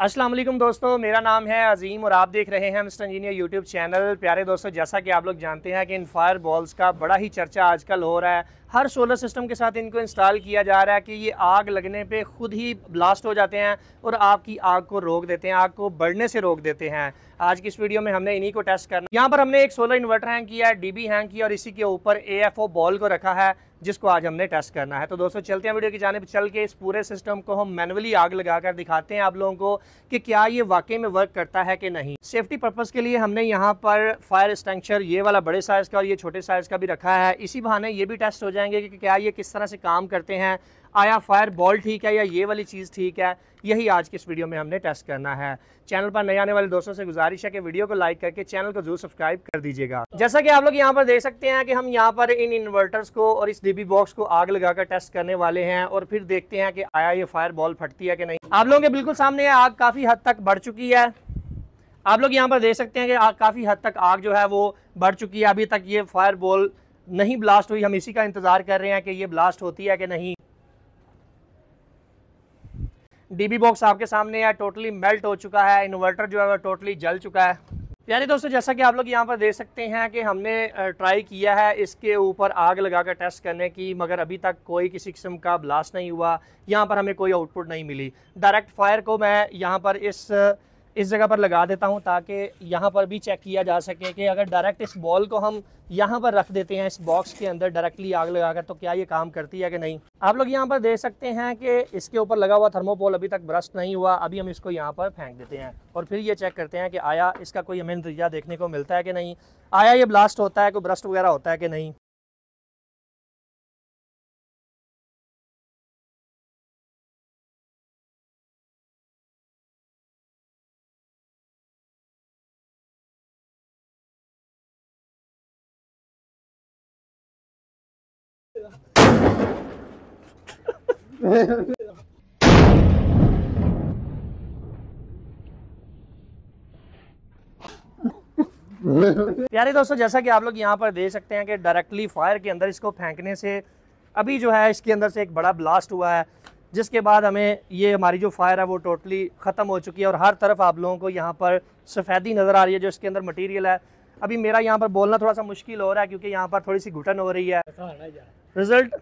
अस्सलाम वालेकुम दोस्तों, मेरा नाम है अजीम और आप देख रहे हैं मिस्टर इंजीनियर यूट्यूब चैनल। प्यारे दोस्तों, जैसा कि आप लोग जानते हैं कि इन फायर बॉल्स का बड़ा ही चर्चा आजकल हो रहा है। हर सोलर सिस्टम के साथ इनको इंस्टॉल किया जा रहा है कि ये आग लगने पे खुद ही ब्लास्ट हो जाते हैं और आपकी आग को रोक देते हैं, आग को बढ़ने से रोक देते हैं। आज की इस वीडियो में हमने इन्हीं को टेस्ट करना। यहाँ पर हमने एक सोलर इन्वर्टर हैंग किया है, डीबी हैंग किया और इसी के ऊपर AFO बॉल को रखा है जिसको आज हमने टेस्ट करना है। तो दोस्तों चलते हैं वीडियो की जानिब, चल के इस पूरे सिस्टम को हम मैनुअली आग लगाकर दिखाते हैं आप लोगों को कि क्या ये वाकई में वर्क करता है कि नहीं। सेफ्टी पर्पस के लिए हमने यहाँ पर फायर एक्सटिंग्विशर ये वाला बड़े साइज़ का और ये छोटे साइज़ का भी रखा है। इसी बहाने ये भी टेस्ट हो जाएंगे कि क्या ये किस तरह से काम करते हैं, आया फायर बॉल ठीक है या ये वाली चीज़ ठीक है। यही आज की इस वीडियो में हमने टेस्ट करना है। चैनल पर नए आने वाले दोस्तों से गुजारिश है कि वीडियो को लाइक करके चैनल को जरूर सब्सक्राइब कर दीजिएगा। जैसा कि आप लोग यहाँ पर देख सकते हैं कि हम यहाँ पर इन इन्वर्टर्स को और इस डीबी बॉक्स को आग लगाकर टेस्ट करने वाले हैं और फिर देखते हैं कि आया ये फायर बॉल फटती है कि नहीं। आप लोगों के बिल्कुल सामने आग काफ़ी हद तक बढ़ चुकी है। आप लोग यहाँ पर देख सकते हैं कि आग काफ़ी हद तक आग जो है वो बढ़ चुकी है। अभी तक ये फायर बॉल नहीं ब्लास्ट हुई, हम इसी का इंतज़ार कर रहे हैं कि ये ब्लास्ट होती है कि नहीं। डीबी बॉक्स आपके सामने है, टोटली मेल्ट हो चुका है, इन्वर्टर जो है वो टोटली जल चुका है। यानी दोस्तों जैसा कि आप लोग यहाँ पर देख सकते हैं कि हमने ट्राई किया है इसके ऊपर आग लगाकर टेस्ट करने की, मगर अभी तक कोई किसी किस्म का ब्लास्ट नहीं हुआ। यहाँ पर हमें कोई आउटपुट नहीं मिली। डायरेक्ट फायर को मैं यहाँ पर इस जगह पर लगा देता हूँ ताकि यहाँ पर भी चेक किया जा सके कि अगर डायरेक्ट इस बॉल को हम यहाँ पर रख देते हैं इस बॉक्स के अंदर डायरेक्टली आग लगाकर तो क्या ये काम करती है कि नहीं। आप लोग यहाँ पर देख सकते हैं कि इसके ऊपर लगा हुआ थर्मोकोल अभी तक ब्रस्ट नहीं हुआ। अभी हम इसको यहाँ पर फेंक देते हैं और फिर ये चेक करते हैं कि आया इसका कोई हमें नतीजा देखने को मिलता है कि नहीं, आया ये ब्लास्ट होता है, कोई ब्रस्ट वगैरह होता है कि नहीं। प्यारे दोस्तों जैसा कि आप लोग यहाँ पर देख सकते हैं कि डायरेक्टली फायर के अंदर इसको फेंकने से अभी जो है इसके अंदर से एक बड़ा ब्लास्ट हुआ है, जिसके बाद हमें ये हमारी जो फायर है वो टोटली ख़त्म हो चुकी है और हर तरफ आप लोगों को यहाँ पर सफ़ेदी नज़र आ रही है जो इसके अंदर मटेरियल है। अभी मेरा यहाँ पर बोलना थोड़ा सा मुश्किल हो रहा है क्योंकि यहाँ पर थोड़ी सी घुटन हो रही है। रिजल्ट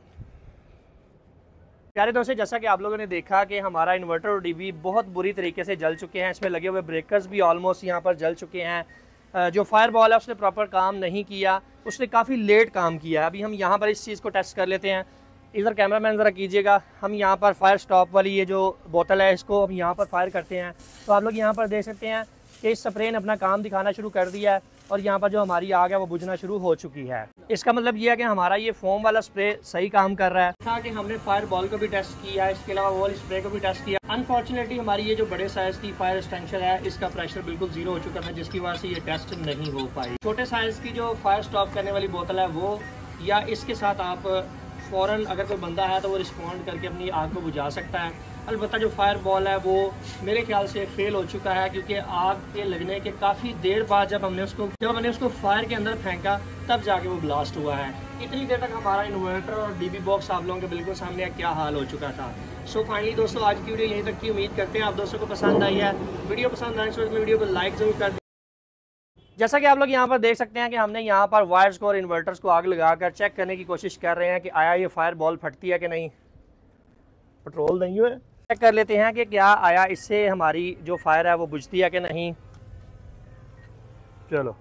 प्यारे दोस्तों जैसा कि आप लोगों ने देखा कि हमारा इन्वर्टर और डीबी बहुत बुरी तरीके से जल चुके हैं। इसमें लगे हुए ब्रेकर्स भी ऑलमोस्ट यहाँ पर जल चुके हैं। जो फायर बॉल है उसने प्रॉपर काम नहीं किया, उसने काफ़ी लेट काम किया। अभी हम यहाँ पर इस चीज़ को टेस्ट कर लेते हैं। इधर कैमरामैन ज़रा कीजिएगा। हम यहाँ पर फायर स्टॉप वाली ये जो बोतल है इसको हम यहाँ पर फायर करते हैं तो आप लोग यहाँ पर देख सकते हैं कि इस स्प्रे ने अपना काम दिखाना शुरू कर दिया है और यहाँ पर जो हमारी आग है वो बुझना शुरू हो चुकी है। इसका मतलब ये है कि हमारा ये फोम वाला स्प्रे सही काम कर रहा है। था कि हमने फायर बॉल को भी टेस्ट किया है, इसके अलावा वो वाली स्प्रे को भी टेस्ट किया। अनफॉर्चुनेटली हमारी ये जो बड़े साइज की फायर एक्सटिंग्विशर है इसका प्रेशर बिल्कुल जीरो हो चुका था, जिसकी वजह से ये टेस्ट नहीं हो पाई। छोटे साइज की जो फायर स्टॉप करने वाली बोतल है वो या इसके साथ आप फ़ौरन अगर कोई बंदा है तो वो रिस्पॉन्ड करके अपनी आग को बुझा सकता है। अलबत्ता जो फायर बॉल है वो मेरे ख्याल से फेल हो चुका है क्योंकि आग के लगने के काफ़ी देर बाद जब हमने उसको फायर के अंदर फेंका तब जाके वो ब्लास्ट हुआ है। इतनी देर तक हमारा इन्वर्टर और डीबी बॉक्स आप लोगों के बिल्कुल सामने क्या हाल हो चुका था। सो फाइनली दोस्तों आज की वीडियो यहीं तक की। उम्मीद करते हैं आप दोस्तों को पसंद आई है। वीडियो पसंद आने से वीडियो को लाइक जरूर कर। जैसा कि आप लोग यहाँ पर देख सकते हैं कि हमने यहाँ पर वायर्स को और इन्वर्टर्स को आग लगाकर चेक करने की कोशिश कर रहे हैं कि आया ये फायर बॉल फटती है कि नहीं। पेट्रोल नहीं हुए चेक कर लेते हैं कि क्या आया इससे हमारी जो फायर है वो बुझती है कि नहीं। चलो